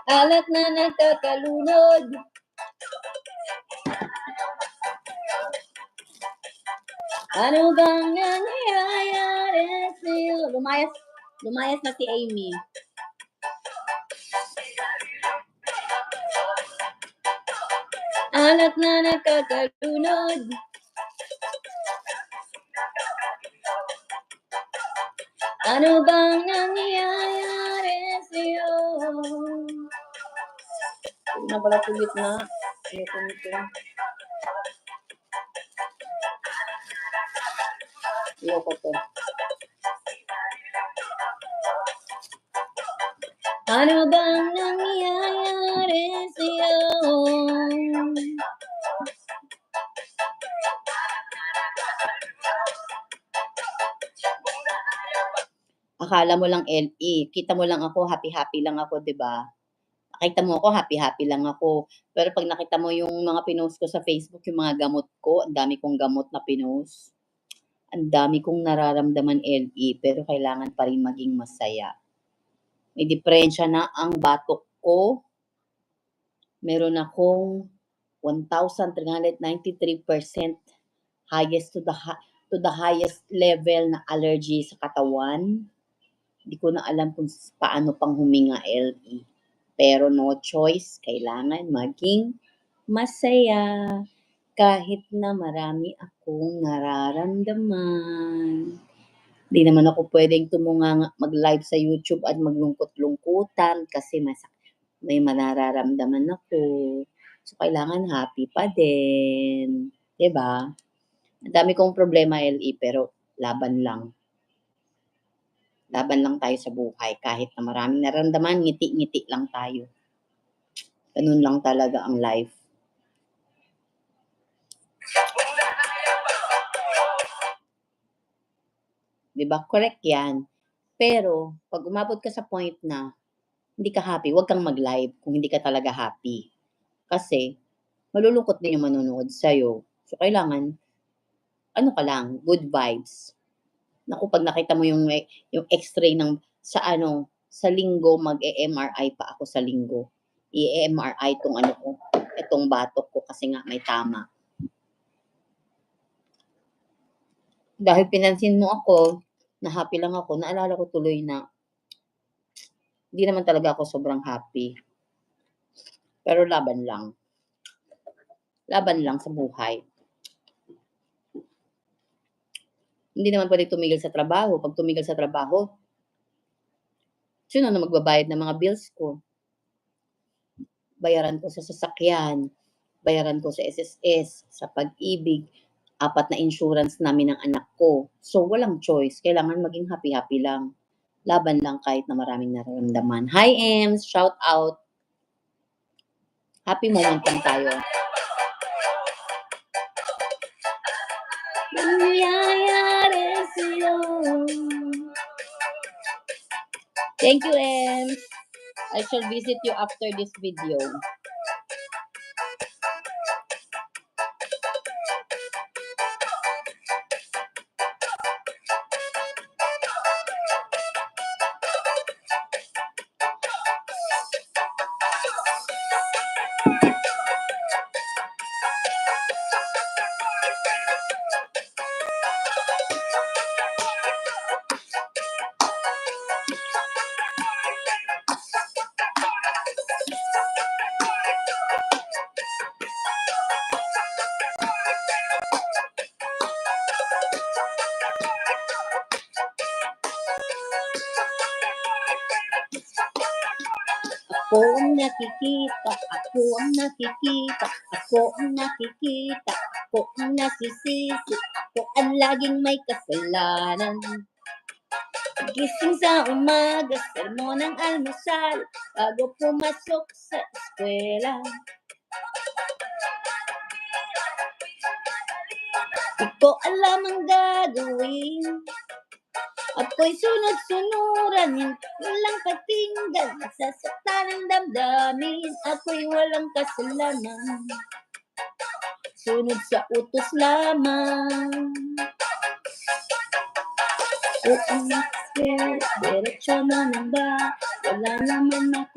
Alat na nagkakalunod. Ano bang nangyayari sa'yo? Lumayas na si Amy. Alat na nagkakalunod. Ano bang nangyayari sa'yo? Huwag na pala tulit na. Ayoko nito. Ayoko to. Ano bang nangyayari sa'yo? Akala mo lang LE, kita mo lang ako happy-happy lang ako, 'di ba? Nakita mo ako happy-happy lang ako. Pero 'pag nakita mo yung mga pinost ko sa Facebook, yung mga gamot ko, ang dami kong gamot na pinost. Ang dami kong nararamdaman LE, pero kailangan pa rin maging masaya. May diperensiya na ang batok ko. Meron akong 1,393% highest to the highest level na allergy sa katawan. Hindi ko na alam kung paano pang huminga LE. Pero no choice, kailangan maging masaya kahit na marami akong nararamdaman. Hindi naman ako pwedeng mag-live sa YouTube at maglungkot-lungkutan kasi may nararamdaman ako. So, kailangan happy pa din. 'Di ba? Ang dami kong problema LE pero laban lang. Laban lang tayo sa buhay kahit na maraming nararamdaman, ngiti-ngiti lang tayo. Ganun lang talaga ang life. Diba? Correct yan. Pero, pag umabot ka sa point na hindi ka happy, huwag kang mag-live kung hindi ka talaga happy. Kasi, malulungkot din yung manonood sa'yo. So, kailangan, ano ka lang, good vibes. Naku, pag nakita mo yung x-ray sa linggo, mag-MRI pa ako sa linggo. I-MRI itong batok ko kasi nga may tama. Dahil pinansin mo ako, na happy lang ako, naalala ko tuloy na hindi naman talaga ako sobrang happy. Pero laban lang. Laban lang sa buhay. Hindi naman pwede tumigil sa trabaho. Pag tumigil sa trabaho, sino na magbabayad ng mga bills ko? Bayaran ko sa sasakyan, bayaran ko sa SSS, sa Pag-ibig, 4 na insurance namin ng anak ko. So, walang choice. Kailangan maging happy-happy lang. Laban lang kahit na maraming nararamdaman. Hi, Ems! Shout out! Happy moment lang tayo. Nangyayari sa'yo. Thank you, Ems. I shall visit you after this video. Ako ang nakikita, ako ang nakikita, ako ang nakikita, ako ang nasisisi, ako ang laging may kasalanan. Gising sa umaga, sermon ng almusal, bago pumasok sa eskwela. Di ko alam ang gagawin. Ako'y sunod-sunuran, walang patinggan, nasasaktan ang damdamin, ako'y walang kasalanan. Sunod sa utos lamang. Oo, diretso na ba? Wala naman ako.